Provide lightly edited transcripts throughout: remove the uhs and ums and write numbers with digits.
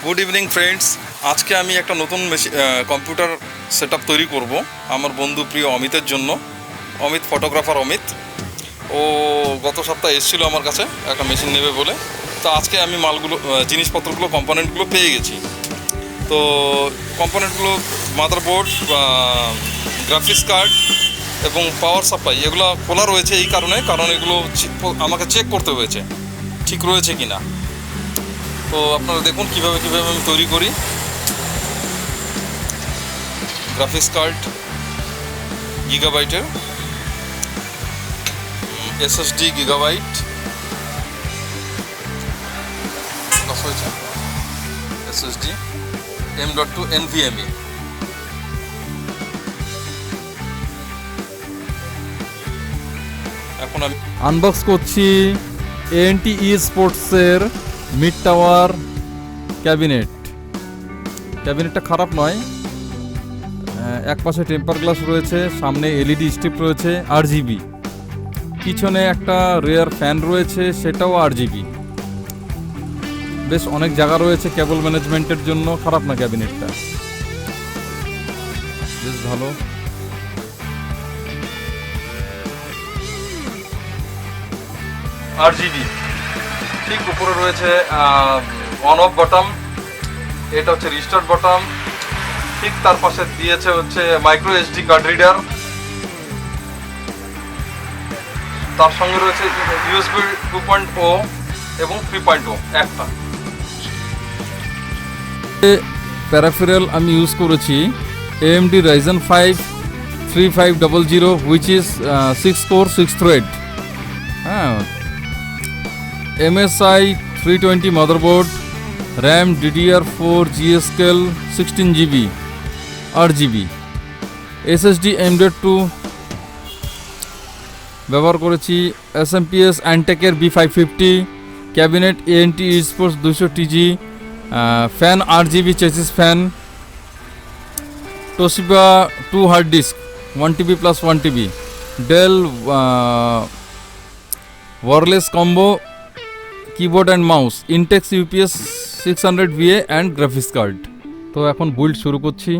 Good evening friends. আজকে আমি একটা নতুন কম্পিউটার সেট আপ তৈরি করব আমার বন্ধু প্রিয় অমিতের জন্য। অমিত, ফটোগ্রাফার অমিত, ও গত সপ্তাহে এসেছিলো আমার কাছে একটা মেশিন নেবে বলে। তো আজকে আমি জিনিসপত্রগুলো, কম্পোনেন্টগুলো পেয়ে গেছি। তো কম্পোনেন্টগুলো মাদারবোর্ড, গ্রাফিক্স কার্ড এবং পাওয়ার সাপ্লাই এগুলো খোলা রয়েছে এই কারণ এগুলো আমাকে চেক করতে হয়েছে ঠিক রয়েছে কি না। তো আপনারা দেখুন কীভাবে আমি তৈরি করি। গ্রাফিক্স কার্ড গিগাবাইটের, এসএসডি গিগাবাইট হয়েছে, এসএসডি M.2 NVMe। এখন আমি আনবক্স করছি ANTE স্পোর্টসের মিড টাওয়ার ক্যাবিনেটটা খারাপ নয়। এক পাশে টেম্পার গ্লাস রয়েছে, সামনে LED স্ট্রিপ রয়েছে RGB, পিছনে একটা রেয়ার ফ্যান রয়েছে সেটাও RGB। বেশ অনেক জায়গা রয়েছে কেবল ম্যানেজমেন্টের জন্য, খারাপ না ক্যাবিনেটটা, বেশ ভালো। RGB ঠিক উপরে রয়েছে অন অফ বটম, এটা হচ্ছে রিস্টার্ট বটম। ঠিক তার পাশে দিয়েছে হচ্ছে মাইক্রো SD কার্ড রিডার, তার সঙ্গে রয়েছে USB 2.0 এবং 3.0 একটা। প্যারাফেরাল আমি ইউজ করেছি AMD Ryzen 5 3500 which is 6 core 6 thread, হ্যাঁ, MSI 320 motherboard, RAM DDR4 GScale 16GB RGB, SSD M.2 ব্যবহার করেছি, SMPS Antec-এর B550, cabinet ANTE Sports 200 TG, fan RGB chassis fan, Toshiba 2 hard disk 1TB plus 1TB, Dell wireless combo keyboard and mouse, Intex UPS 600 VA and graphics card। তো এখন build শুরু করছি।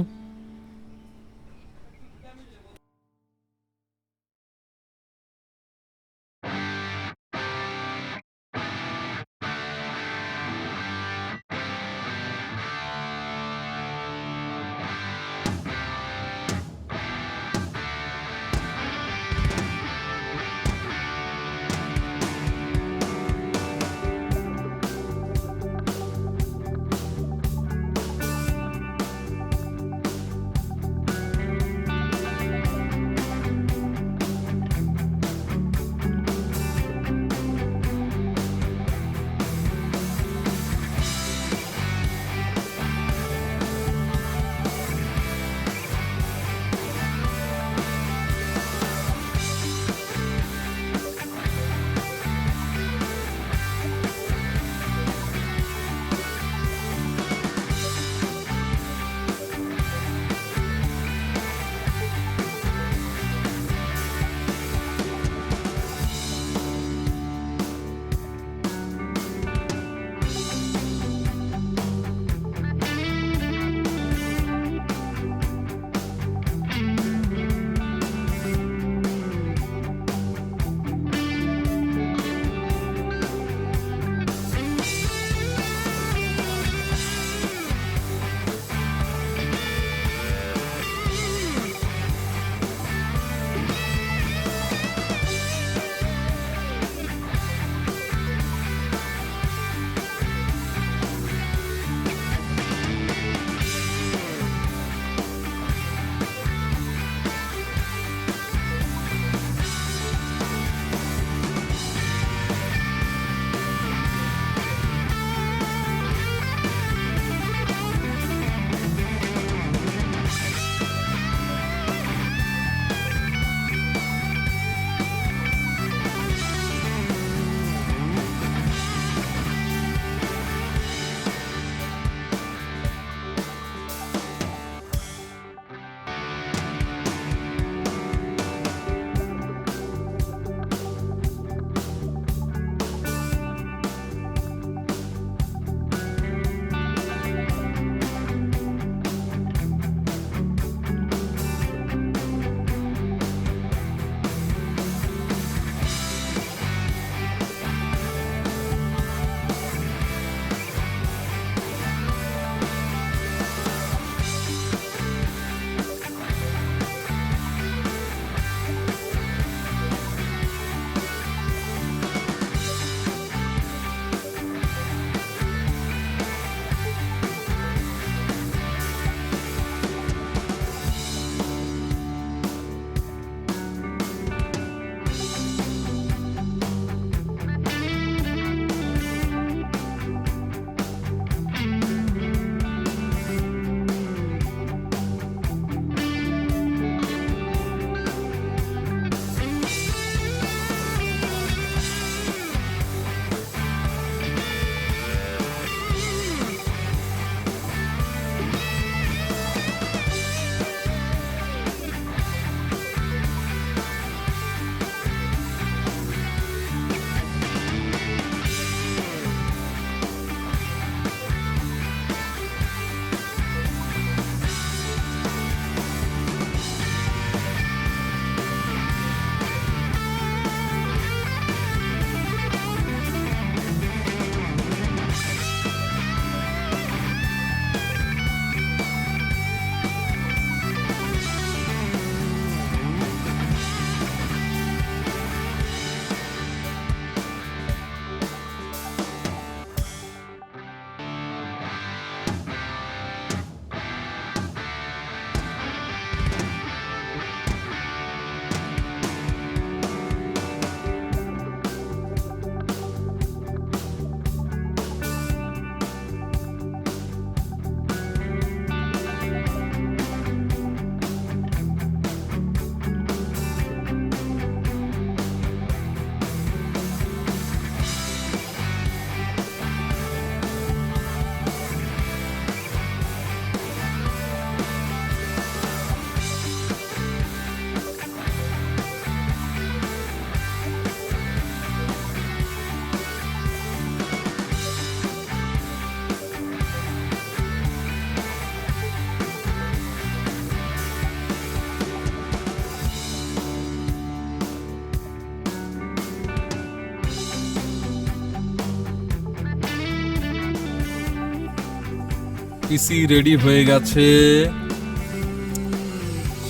পিসি ready হয়ে গেছে।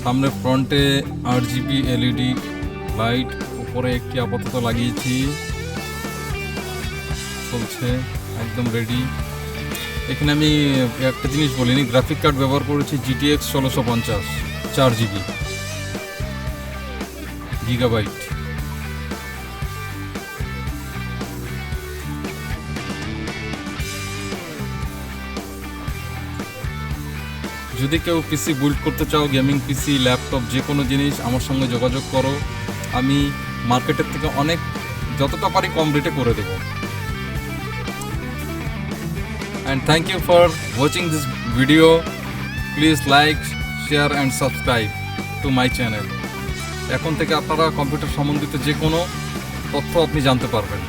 সামনে ফ্রন্টে 8GB এলইডি লাইট, উপরে একটি আপাতত লাগিয়েছি, চলছে একদম রেডি। এখানে আমি একটা জিনিস বলিনি, গ্রাফিক কার্ড ব্যবহার করেছি GTX 1650 4GB গিগাবাইট। যদি কেউ পিসি বিল্ড করতে চাও, গেমিং পিসি, ল্যাপটপ, যে কোনো জিনিস, আমার সঙ্গে যোগাযোগ করো। আমি মার্কেটের থেকে অনেক যতটা পারি কম রেটে করে দেবো। And thank you for watching this video. Please like, share and subscribe to my channel. এখন থেকে আপনারা কম্পিউটার সম্বন্ধিত যে কোনো তথ্য আপনি জানতে পারবেন।